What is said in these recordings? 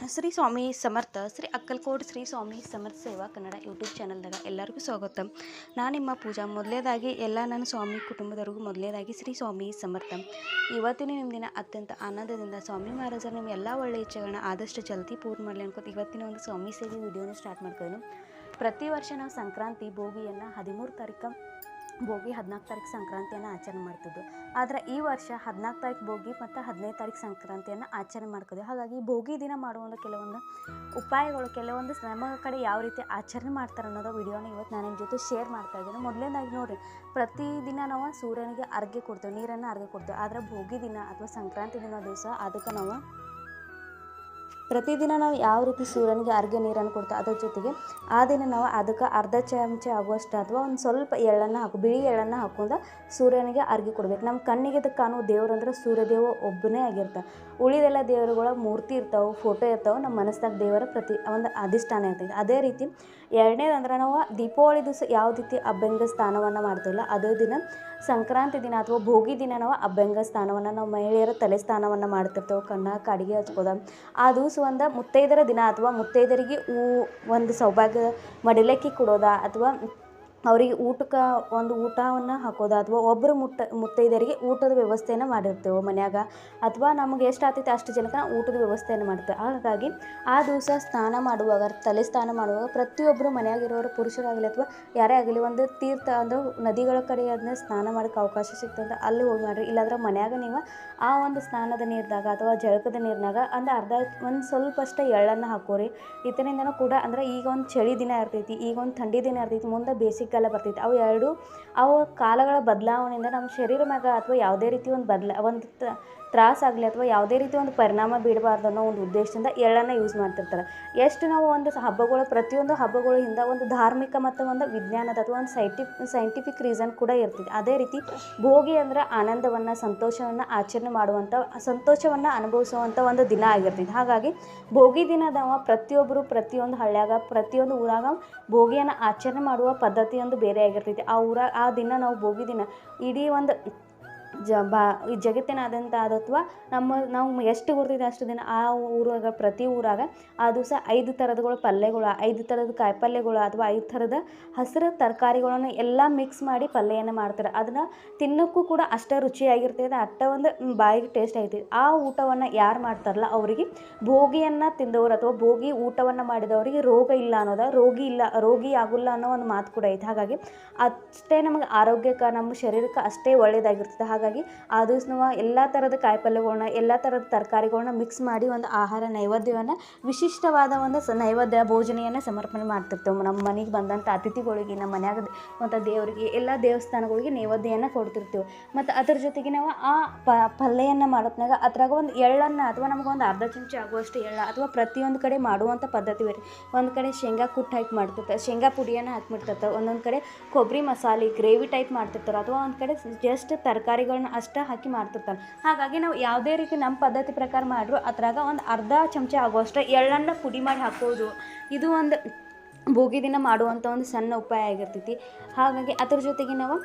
ಶ್ರೀ ಸ್ವಾಮಿ ಸಮರ್ಥ ಶ್ರೀ ಅಕ್ಕಲ್ಕೋಟ್ ಶ್ರೀ ಸ್ವಾಮಿ ಸಮರ್ಥ ಸೇವಾ ಕನ್ನಡ ಯೂಟ್ಯೂಬ್ ಚಾನಲ್ದಾಗ ಎಲ್ಲರಿಗೂ ಸ್ವಾಗತ. ನಾನು ನಿಮ್ಮ ಪೂಜಾ. ಮೊದಲೇದಾಗಿ ಎಲ್ಲ ನನ್ನ ಸ್ವಾಮಿ ಕುಟುಂಬದವ್ರಿಗೂ ಮೊದಲೇದಾಗಿ ಶ್ರೀ ಸ್ವಾಮಿ ಸಮರ್ಥ. ಇವತ್ತಿನ ನಿಮ್ಮ ದಿನ ಅತ್ಯಂತ ಆನಂದದಿಂದ ಸ್ವಾಮಿ ಮಹಾರಾಜರು ನಿಮ್ಮ ಎಲ್ಲ ಒಳ್ಳೆಯ ಇಚ್ಛೆಗಳನ್ನ ಆದಷ್ಟು ಜಲ್ದಿ ಪೂರ್ಣ ಮಾಡಲಿ ಅನ್ಕೋತ ಇವತ್ತಿನ ಒಂದು ಸ್ವಾಮಿ ಸೇವೆ ವಿಡಿಯೋನ ಸ್ಟಾರ್ಟ್ ಮಾಡ್ತಿದ್ದೇನೆ. ಪ್ರತಿ ವರ್ಷ ನಾವು ಸಂಕ್ರಾಂತಿ ಭೋಗಿಯನ್ನು 13 ತಾರೀಕು ಭೋಗಿ 14 ತಾರೀಕು ಸಂಕ್ರಾಂತಿಯನ್ನು ಆಚರಣೆ ಮಾಡ್ತಿದ್ದು. ಆದರೆ ಈ ವರ್ಷ 14 ತಾರೀಕು ಭೋಗಿ ಮತ್ತು 15 ತಾರೀಕು ಸಂಕ್ರಾಂತಿಯನ್ನು ಆಚರಣೆ ಮಾಡ್ತಿದ್ವಿ. ಹಾಗಾಗಿ ಭೋಗಿ ದಿನ ಮಾಡುವಂಥ ಕೆಲವೊಂದು ಉಪಾಯಗಳು, ಕೆಲವೊಂದು ನಮ್ಮ ಕಡೆ ಯಾವ ರೀತಿ ಆಚರಣೆ ಮಾಡ್ತಾರೆ ಅನ್ನೋದು ವಿಡಿಯೋನ ಇವತ್ತು ನಾನು ನಿಮ್ಮ ಜೊತೆ ಶೇರ್ ಮಾಡ್ತಾ ಇದ್ದೀನಿ. ಮೊದಲನೇದಾಗಿ ನೋಡಿರಿ, ಪ್ರತಿದಿನ ನಾವು ಸೂರ್ಯನಿಗೆ ಅರ್ಘ್ಯ ಕೊಡ್ತೇವೆ, ನೀರನ್ನು ಅರ್ಘ್ಯ ಕೊಡ್ತೇವೆ. ಆದರೆ ಭೋಗಿ ದಿನ ಅಥವಾ ಸಂಕ್ರಾಂತಿ ದಿನ ದಿವಸ ಅದಕ್ಕೆ ನಾವು ಪ್ರತಿದಿನ ನಾವು ಯಾವ ರೀತಿ ಸೂರ್ಯನಿಗೆ ಅರ್ಘ್ಯ ನೀರನ್ನು ಕೊಡ್ತೇವೆ, ಅದ್ರ ಜೊತೆಗೆ ಆ ದಿನ ನಾವು ಅದಕ್ಕೆ ಅರ್ಧ ಚಮಚ ಆಗುವಷ್ಟು ಅಥವಾ ಒಂದು ಸ್ವಲ್ಪ ಎಳ್ಳನ್ನು ಬಿಳಿ ಎಳ್ಳನ್ನು ಹಾಕೊಂಡು ಸೂರ್ಯನಿಗೆ ಅರ್ಘ್ಯ ಕೊಡ್ಬೇಕು. ನಮ್ಮ ಕಣ್ಣಿಗೆ ಕಾಣುವ ದೇವರು ಅಂದ್ರೆ ಸೂರ್ಯದೇವ ಒಬ್ಬನೇ ಆಗಿರ್ತಾನೆ. ಉಳಿದೆಲ್ಲ ದೇವರುಗಳ ಮೂರ್ತಿ ಇರ್ತಾವೆ, ಫೋಟೋ ಇರ್ತಾವೆ, ನಮ್ಮ ಮನಸ್ಸಾಗ ದೇವರ ಒಂದು ಅಧಿಷ್ಠಾನ ಇರ್ತೈತೆ. ಅದೇ ರೀತಿ ಎರಡನೇದಂದ್ರೆ ನಾವು ದೀಪಾವಳಿ ದಿವಸ ಯಾವ ರೀತಿ ಅಭ್ಯಂಗ ಸ್ನಾನವನ್ನು ಮಾಡ್ತೀವಲ್ಲ, ಅದೇ ದಿನ ಸಂಕ್ರಾಂತಿ ದಿನ ಅಥವಾ ಭೋಗಿ ದಿನ ನಾವು ಅಭ್ಯಂಗ ಸ್ನಾನವನ್ನು, ನಾವು ಮಹಿಳೆಯರ ತಲೆ ಸ್ನಾನವನ್ನು ಮಾಡ್ತಿರ್ತೇವೆ, ಕಣ್ಣಾಗ ಅಡಿಗೆ ಹಚ್ಕೋದ. ಆ ದಿವಸ ಒಂದು ಮುತ್ತೈದರ ದಿನ ಅಥವಾ ಮುತ್ತೈದರಿಗೆ ಒಂದು ಸೌಭಾಗ್ಯ ಮಡಿಲಕ್ಕಿ ಕೊಡೋದ ಅಥವಾ ಅವರಿಗೆ ಊಟಕ್ಕೆ ಒಂದು ಊಟವನ್ನು ಹಾಕೋದು ಅಥವಾ ಒಬ್ಬರು ಮುತ್ತೈದರಿಗೆ ಊಟದ ವ್ಯವಸ್ಥೆಯನ್ನು ಮಾಡಿರ್ತೇವೆ ಮನ್ಯಾಗ, ಅಥವಾ ನಮಗೆ ಎಷ್ಟು ಆಗ್ತೈತೆ ಅಷ್ಟು ಜನಕ್ಕೆ ಊಟದ ವ್ಯವಸ್ಥೆಯನ್ನು ಮಾಡ್ತೇವೆ. ಹಾಗಾಗಿ ಆ ದಿವಸ ಸ್ನಾನ ಮಾಡುವಾಗ, ತಲೆ ಸ್ನಾನ ಮಾಡುವಾಗ ಪ್ರತಿಯೊಬ್ಬರು ಮನೆಯಾಗಿರೋರು ಪುರುಷರಾಗಲಿ ಅಥವಾ ಯಾರೇ ಆಗಲಿ ಒಂದು ತೀರ್ಥ ಅಂದರೆ ನದಿಗಳ ಕಡೆ ಅದನ್ನ ಸ್ನಾನ ಮಾಡೋಕ್ಕೆ ಅವಕಾಶ ಸಿಗ್ತದೆ, ಅಲ್ಲಿ ಹೋಗಿ ಮಾಡಿರಿ. ಇಲ್ಲಾಂದ್ರೆ ಮನ್ಯಾಗ ನೀವು ಆ ಒಂದು ಸ್ನಾನದ ನೀರಿನಾಗ ಅಥವಾ ಜಳಕದ ನೀರಿನಾಗ ಒಂದು ಸ್ವಲ್ಪಷ್ಟು ಎಳ್ಳನ್ನು ಹಾಕೋರಿ. ಇದರಿಂದನೂ ಕೂಡ ಅಂದರೆ ಈಗ ಒಂದು ಚಳಿ ದಿನ ಇರ್ತೈತಿ, ಈಗ ಒಂದು ಥಂಡಿ ದಿನ ಇರ್ತೈತಿ, ಮುಂದೆ ಬೇಸಿಗೆ ಕಾಲ ಬರ್ತೈತಿ. ಅವು ಕಾಲಗಳ ಬದಲಾವಣೆಯಿಂದ ನಮ್ಮ ಶರೀರ ಮ್ಯಾಗ ಅಥವಾ ಯಾವುದೇ ರೀತಿ ಒಂದು ತ್ರಾಸಾಗಲಿ ಅಥವಾ ಯಾವುದೇ ರೀತಿ ಒಂದು ಪರಿಣಾಮ ಬೀಳಬಾರ್ದು ಅನ್ನೋ ಒಂದು ಉದ್ದೇಶದಿಂದ ಎಳ್ಳನ್ನು ಯೂಸ್ ಮಾಡ್ತಿರ್ತಾರೆ. ಎಷ್ಟು ನಾವು ಒಂದು ಹಬ್ಬಗಳು, ಪ್ರತಿಯೊಂದು ಹಬ್ಬಗಳ ಹಿಂದೆ ಒಂದು ಧಾರ್ಮಿಕ ಮತ್ತು ಒಂದು ವಿಜ್ಞಾನದ ಅಥವಾ ಒಂದು ಸೈಂಟಿಫಿಕ್ ರೀಸನ್ ಕೂಡ ಇರ್ತಿದೆ. ಅದೇ ರೀತಿ ಭೋಗಿ ಅಂದರೆ ಆನಂದವನ್ನು, ಸಂತೋಷವನ್ನು ಆಚರಣೆ ಮಾಡುವಂಥ, ಸಂತೋಷವನ್ನು ಅನುಭವಿಸುವಂಥ ಒಂದು ದಿನ ಆಗಿರ್ತೈತಿ. ಹಾಗಾಗಿ ಭೋಗಿ ದಿನದವ ಪ್ರತಿಯೊಬ್ಬರು ಪ್ರತಿಯೊಂದು ಹಳ್ಳ್ಯಾಗ, ಪ್ರತಿಯೊಂದು ಊರಾಗ ಭೋಗಿಯನ್ನು ಆಚರಣೆ ಮಾಡುವ ಪದ್ಧತಿಯೊಂದು ಬೇರೆ ಆಗಿರ್ತೈತಿ. ಆ ದಿನ ನಾವು ಭೋಗಿ ದಿನ ಇಡೀ ಒಂದು ಈ ಜಗತ್ತಿನಾದ್ಯಂತ ಅಥವಾ ನಾವು ಎಷ್ಟು ಗುರ್ತಿದೆ ಅಷ್ಟು ದಿನ ಆ ಊರಾಗ, ಪ್ರತಿ ಊರಾಗ ಆ ದಿವಸ 5 ಥರದಗಳು ಪಲ್ಯಗಳು, 5 ಥರದ ಕಾಯಿಪಲ್ಯಗಳು ಅಥವಾ 5 ಥರದ ಹಸಿರು ತರಕಾರಿಗಳನ್ನು ಎಲ್ಲ ಮಿಕ್ಸ್ ಮಾಡಿ ಪಲ್ಯವನ್ನು ಮಾಡ್ತಾರೆ. ಅದನ್ನು ತಿನ್ನೋಕ್ಕೂ ಕೂಡ ಅಷ್ಟೇ ರುಚಿಯಾಗಿರ್ತದೆ, ಅಷ್ಟೇ ಒಂದು ಬಾಯಿಗೆ ಟೇಸ್ಟ್ ಆಗ್ತೈತಿ. ಆ ಊಟವನ್ನು ಯಾರು ಮಾಡ್ತಾರಲ್ಲ ಅವರಿಗೆ ಭೋಗಿಯನ್ನು ತಿಂದವರು ಅಥವಾ ಭೋಗಿ ಊಟವನ್ನು ಮಾಡಿದವರಿಗೆ ರೋಗ ಇಲ್ಲ ಅನ್ನೋದು, ರೋಗಿ ಆಗೋಲ್ಲ ಅನ್ನೋ ಒಂದು ಮಾತು ಕೂಡ ಐತೆ. ಹಾಗಾಗಿ ಅಷ್ಟೇ ನಮಗೆ ಆರೋಗ್ಯಕ್ಕೆ, ನಮ್ಮ ಶರೀರಕ್ಕೆ ಅಷ್ಟೇ ಒಳ್ಳೆಯದಾಗಿರ್ತದೆ. ಹಾಗಾಗಿ ಆ ದಿವಸ ನಾವು ಎಲ್ಲ ಥರದ ಕಾಯಿಪಲ್ಯಗಳನ್ನ, ಎಲ್ಲ ಥರದ ತರಕಾರಿಗಳನ್ನ ಮಿಕ್ಸ್ ಮಾಡಿ ಒಂದು ಆಹಾರ ನೈವೇದ್ಯವನ್ನು, ವಿಶಿಷ್ಟವಾದ ಒಂದು ನೈವೇದ್ಯ ಭೋಜನೆಯನ್ನು ಸಮರ್ಪಣೆ ಮಾಡ್ತಿರ್ತೇವೆ. ನಮ್ಮ ಮನೆಗೆ ಬಂದಂಥ ಅತಿಥಿಗಳಿಗೆ, ನಮ್ಮ ಮನ್ಯಾಗ ಮತ್ತು ದೇವರಿಗೆ, ಎಲ್ಲ ದೇವಸ್ಥಾನಗಳಿಗೆ ನೈವೇದ್ಯವನ್ನು ಕೊಡ್ತಿರ್ತೇವೆ. ಮತ್ತು ಅದ್ರ ಜೊತೆಗೆ ನಾವು ಆ ಪಲ್ಯವನ್ನು ಮಾಡೋತ್ನಾಗ ಅದ್ರಾಗ ಒಂದು ಎಳ್ಳನ್ನು ಅಥವಾ ನಮಗೊಂದು ಅರ್ಧ ಚಮಚ ಆಗುವಷ್ಟು ಎಳ್ಳು ಅಥವಾ ಪ್ರತಿಯೊಂದು ಕಡೆ ಮಾಡುವಂಥ ಪದ್ಧತಿ ಬೇರೆ. ಒಂದು ಕಡೆ ಶೇಂಗಾ ಕುಟ್ಟು ಹಾಕಿ ಮಾಡ್ತಿರ್ತಾರೆ, ಶೇಂಗಾ ಪುಡಿಯನ್ನು ಹಾಕಿಬಿಡ್ತಿರ್ತಾರೆ. ಒಂದೊಂದು ಕಡೆ ಕೊಬ್ಬರಿ ಮಸಾಲೆ ಗ್ರೇವಿ ಟೈಪ್ ಮಾಡ್ತಿರ್ತಾರೆ, ಅಥವಾ ಒಂದು ಕಡೆ ಜಸ್ಟ್ ತರಕಾರಿಗಳನ್ನ ಅಷ್ಟೇ ಹಾಕಿ ಮಾಡ್ತಿರ್ತಾರೆ. ಹಾಗಾಗಿ ನಾವು ಯಾವುದೇ ರೀತಿ ನಮ್ಮ ಪದ್ಧತಿ ಪ್ರಕಾರ ಮಾಡ್ರು ಅದ್ರಾಗ ಒಂದು ಅರ್ಧ ಚಮಚ ಆಗುವಷ್ಟು ಎಳ್ಳನ್ನು ಪುಡಿ ಮಾಡಿ ಹಾಕೋದು, ಇದು ಒಂದು ಭೋಗಿ ದಿನ ಮಾಡುವಂಥ ಒಂದು ಸಣ್ಣ ಉಪಾಯ ಆಗಿರ್ತೈತಿ. ಹಾಗಾಗಿ ಅದ್ರ ಜೊತೆಗೆ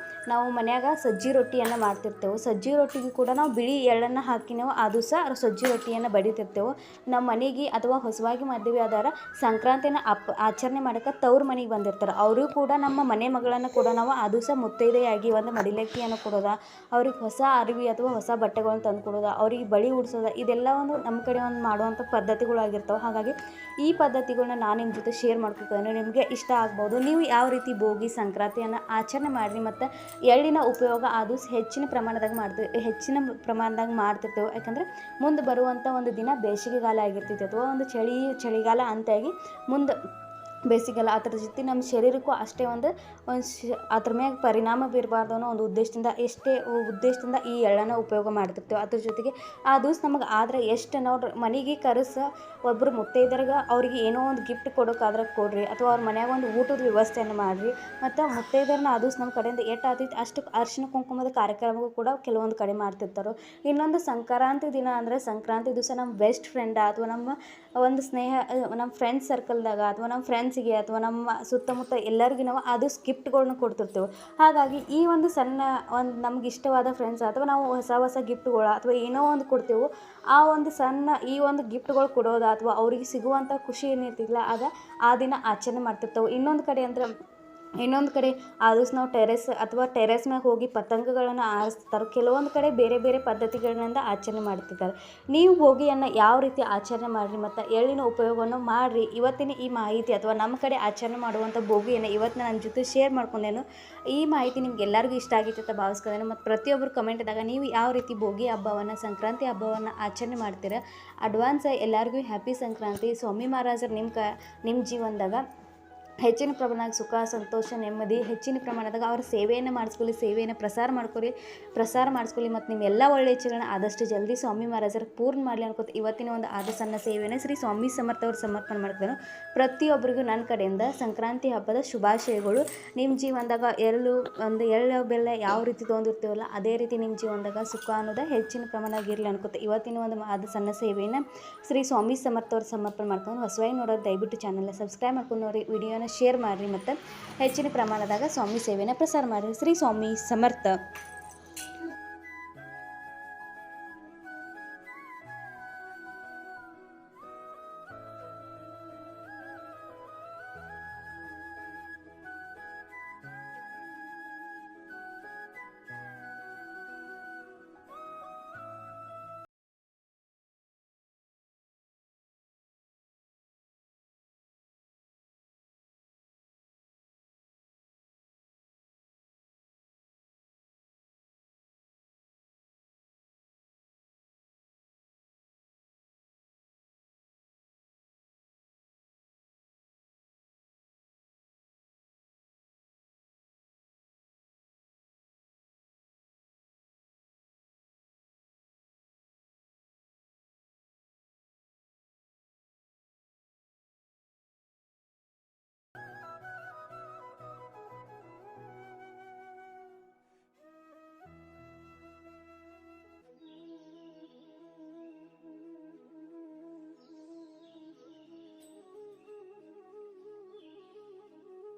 ನಾವು ಮನ್ಯಾಗ ಸಜ್ಜಿ ರೊಟ್ಟಿಯನ್ನು ಮಾಡ್ತಿರ್ತೇವೆ. ಸಜ್ಜಿ ರೊಟ್ಟಿಗೂ ಕೂಡ ನಾವು ಬಿಳಿ ಎಳ್ಳನ್ನು ಹಾಕಿ ನಾವು ಆ ದಿವಸ ಸಜ್ಜಿ ರೊಟ್ಟಿಯನ್ನು ಬಡಿತಿರ್ತೇವೆ. ನಮ್ಮ ಮನೆಗೆ ಅಥವಾ ಹೊಸವಾಗಿ ಮದುವೆ ಆದಾರ ಸಂಕ್ರಾಂತಿನ ಆಚರಣೆ ಮಾಡೋಕ್ಕೆ ತವ್ರ ಮನೆಗೆ ಬಂದಿರ್ತಾರೆ, ಅವರು ಕೂಡ ನಮ್ಮ ಮನೆ ಮಗಳನ್ನು ಕೂಡ ನಾವು ಆ ದಿವಸ ಮುತ್ತೈದೆಯಾಗಿ ಒಂದು ಮಡಿಲಕ್ಕಿಯನ್ನು ಕೊಡೋದ, ಅವ್ರಿಗೆ ಹೊಸ ಅರಿವಿ ಅಥವಾ ಹೊಸ ಬಟ್ಟೆಗಳನ್ನು ತಂದು ಕೊಡೋದ, ಅವ್ರಿಗೆ ಬಳಿ ಉಡ್ಸೋದ, ಇದೆಲ್ಲ ಒಂದು ನಮ್ಮ ಕಡೆ ಒಂದು ಮಾಡುವಂಥ ಪದ್ಧತಿಗಳಾಗಿರ್ತವೆ. ಹಾಗಾಗಿ ಈ ಪದ್ಧತಿಗಳನ್ನ ನಾನು ನಿಮ್ಮ ಜೊತೆ ಶೇರ್ ಮಾಡ್ಕೊಳ್ತೇನೆ, ನಿಮಗೆ ಇಷ್ಟ ಆಗ್ಬೋದು. ನೀವು ಯಾವ ರೀತಿ ಭೋಗಿ ಸಂಕ್ರಾಂತಿಯನ್ನು ಆಚರಣೆ ಮಾಡಿರಿ ಮತ್ತು ಎಳ್ಳಿನ ಉಪಯೋಗ ಆ ದಿವಸ ಹೆಚ್ಚಿನ ಪ್ರಮಾಣದಾಗ ಮಾಡ್ತಿರ್ತೇವೆ. ಯಾಕಂದರೆ ಮುಂದೆ ಬರುವಂಥ ಒಂದು ದಿನ ಬೇಸಿಗೆಗಾಲ ಆಗಿರ್ತೈತೆ ಅಥವಾ ಒಂದು ಚಳಿಗಾಲ ಅಂತಾಗಿ ಮುಂದೆ ಬೇಸಿಗೆಲ್ಲ. ಅದ್ರ ಜೊತೆ ನಮ್ಮ ಶರೀರಕ್ಕೂ ಅಷ್ಟೇ ಅದ್ರ ಮ್ಯಾಗ ಪರಿಣಾಮ ಬೀರಬಾರ್ದು ಅನ್ನೋ ಒಂದು ಉದ್ದೇಶದಿಂದ ಈ ಎಳ್ಳನ್ನು ಉಪಯೋಗ ಮಾಡ್ತಿರ್ತೇವೆ. ಅದ್ರ ಜೊತೆಗೆ ಆ ದಿವಸ ನಮಗೆ ಆದರೆ ಎಷ್ಟು ನಾವು ಮನೆಗೆ ಒಬ್ಬರು ಮುತ್ತೈದರಿಗೆ ಅವ್ರಿಗೆ ಏನೋ ಒಂದು ಗಿಫ್ಟ್ ಕೊಡೋಕ್ಕಾದ್ರೆ ಕೊಡ್ರಿ, ಅಥವಾ ಅವ್ರ ಮನ್ಯಾಗ ಒಂದು ಊಟದ ವ್ಯವಸ್ಥೆಯನ್ನು ಮಾಡಿರಿ. ಮತ್ತು ಮುತ್ತೈದರನ್ನ ಆ ದಿವಸ ನಮ್ಮ ಕಡೆಯಿಂದ ಎಷ್ಟು ಆಗ್ತೈತಿ ಅಷ್ಟು ಅರಿಶಿನ ಕುಂಕುಮದ ಕಾರ್ಯಕ್ರಮಗಳು ಕೂಡ ಕೆಲವೊಂದು ಕಡೆ ಮಾಡ್ತಿರ್ತಾರೆ. ಇನ್ನೊಂದು ಸಂಕ್ರಾಂತಿ ದಿನ ಅಂದರೆ ಸಂಕ್ರಾಂತಿ ದಿವಸ ನಮ್ಮ ಬೆಸ್ಟ್ ಫ್ರೆಂಡ್ ಅಥವಾ ನಮ್ಮ ಒಂದು ಸ್ನೇಹ, ನಮ್ಮ ಫ್ರೆಂಡ್ಸ್ ಸರ್ಕಲ್ದಾಗ ಅಥವಾ ನಮ್ಮ ಫ್ರೆಂಡ್ಸ್ ಫ್ರೆಂಡ್ಸಿಗೆ ಅಥವಾ ನಮ್ಮ ಸುತ್ತಮುತ್ತ ಎಲ್ಲರಿಗೂ ನಾವು ಅದು ಗಿಫ್ಟ್ಗಳ್ನ ಕೊಡ್ತಿರ್ತೇವೆ. ಹಾಗಾಗಿ ಈ ಒಂದು ಸಣ್ಣ ನಮ್ಗೆ ಇಷ್ಟವಾದ ಫ್ರೆಂಡ್ಸ್ ಅಥವಾ ನಾವು ಹೊಸ ಗಿಫ್ಟ್ಗಳು ಅಥವಾ ಏನೋ ಒಂದು ಕೊಡ್ತೇವೆ, ಆ ಒಂದು ಸಣ್ಣ ಈ ಒಂದು ಗಿಫ್ಟ್ಗಳು ಕೊಡೋದು ಅಥವಾ ಅವ್ರಿಗೆ ಸಿಗುವಂಥ ಖುಷಿ ಏನಿರ್ತಿಲ್ಲ ಅದು ಆ ದಿನ ಆಚರಣೆ ಮಾಡ್ತಿರ್ತೇವೆ. ಇನ್ನೊಂದು ಕಡೆ ಆ ದಿವ್ಸ ನಾವು ಟೆರೆಸ್ ಮ್ಯಾಗ ಹೋಗಿ ಪತಂಗಗಳನ್ನು ಹಾರಿಸ್ತಾರೆ. ಕೆಲವೊಂದು ಕಡೆ ಬೇರೆ ಬೇರೆ ಪದ್ಧತಿಗಳಿಂದ ಆಚರಣೆ ಮಾಡ್ತಿರ್ತಾರೆ. ನೀವು ಭೋಗಿಯನ್ನು ಯಾವ ರೀತಿ ಆಚರಣೆ ಮಾಡಿರಿ ಮತ್ತು ಎಳ್ಳಿನ ಉಪಯೋಗವನ್ನು ಮಾಡಿರಿ. ಇವತ್ತಿನ ಈ ಮಾಹಿತಿ ಅಥವಾ ನಮ್ಮ ಕಡೆ ಆಚರಣೆ ಮಾಡುವಂಥ ಭೋಗಿಯನ್ನು ಇವತ್ತು ನನ್ನ ಜೊತೆ ಶೇರ್ ಮಾಡ್ಕೊಂಡೇನು. ಈ ಮಾಹಿತಿ ನಿಮ್ಗೆ ಎಲ್ಲರಿಗೂ ಇಷ್ಟ ಆಗಿತ್ತು ಅಂತ ಭಾವಿಸ್ಕೊಂಡೇನು. ಮತ್ತು ಪ್ರತಿಯೊಬ್ಬರು ಕಮೆಂಟ್ದಾಗ ನೀವು ಯಾವ ರೀತಿ ಭೋಗಿ ಹಬ್ಬವನ್ನು, ಸಂಕ್ರಾಂತಿ ಹಬ್ಬವನ್ನು ಆಚರಣೆ ಮಾಡ್ತೀರಾ. ಅಡ್ವಾನ್ಸ್ ಎಲ್ಲರಿಗೂ ಹ್ಯಾಪಿ ಸಂಕ್ರಾಂತಿ. ಸ್ವಾಮಿ ಮಹಾರಾಜರು ನಿಮ್ಮ ಜೀವನದಾಗ ಹೆಚ್ಚಿನ ಪ್ರಮಾಣದಾಗ ಸುಖ, ಸಂತೋಷ, ನೆಮ್ಮದಿ ಹೆಚ್ಚಿನ ಪ್ರಮಾಣದಾಗ ಅವ್ರ ಸೇವೆಯನ್ನು ಸೇವೆಯನ್ನು ಪ್ರಸಾರ ಮಾಡಿಸ್ಕೊಳ್ಳಿ ಮತ್ತು ನಿಮ್ಮೆಲ್ಲ ಒಳ್ಳೆಯ ಇಚ್ಛೆಗಳನ್ನ ಆದಷ್ಟು ಜಲ್ದಿ ಸ್ವಾಮಿ ಮಹಾರಾಜರು ಪೂರ್ಣ ಮಾಡಲಿ ಅನ್ಕೋತ ಇವತ್ತಿನ ಒಂದು ಆದ ಸಣ್ಣ ಸೇವೆಯನ್ನು ಶ್ರೀ ಸ್ವಾಮಿ ಸಮರ್ಥ ಅವರು ಸಮರ್ಪಣೆ ಮಾಡ್ತಾನೆ. ಪ್ರತಿಯೊಬ್ಬರಿಗೂ ನನ್ನ ಕಡೆಯಿಂದ ಸಂಕ್ರಾಂತಿ ಹಬ್ಬದ ಶುಭಾಶಯಗಳು. ನಿಮ್ಮ ಜೀವನದಾಗ ಎಳ್ಳು ಬೆಲ್ಲ ಯಾವ ರೀತಿ ತೊಗೊಂಡಿರ್ತೀವಲ್ಲ ಅದೇ ರೀತಿ ನಿಮ್ಮ ಜೀವನದಾಗ ಸುಖ ಅನ್ನೋದು ಹೆಚ್ಚಿನ ಪ್ರಮಾಣದಾಗ ಇರಲಿ ಅನ್ಕೋತ ಇವತ್ತಿನ ಒಂದು ಆದ ಸಣ್ಣ ಸೇವೆಯನ್ನು ಶ್ರೀ ಸ್ವಾಮಿ ಸಮರ್ಥ ಅವರು ಸಮರ್ಪಣೆ ಮಾಡ್ಕೊಂಡು ಹೊಸದಾಗಿ ನೋಡೋರು ದಯವಿಟ್ಟು ಚಾನಲ್ನ ಸಬ್ಸ್ಕ್ರೈಬ್ ಮಾಡ್ಕೊಂಡು ನೋಡಿ, ವಿಡಿಯೋನ ಶೇರ್ ಮಾಡಿರಿ ಮತ್ತು ಹೆಚ್ಚಿನ ಪ್ರಮಾಣದಾಗ ಸ್ವಾಮಿ ಸೇವೆಯನ್ನು ಪ್ರಸಾರ ಮಾಡಿರಿ. ಶ್ರೀ ಸ್ವಾಮಿ ಸಮರ್ಥ.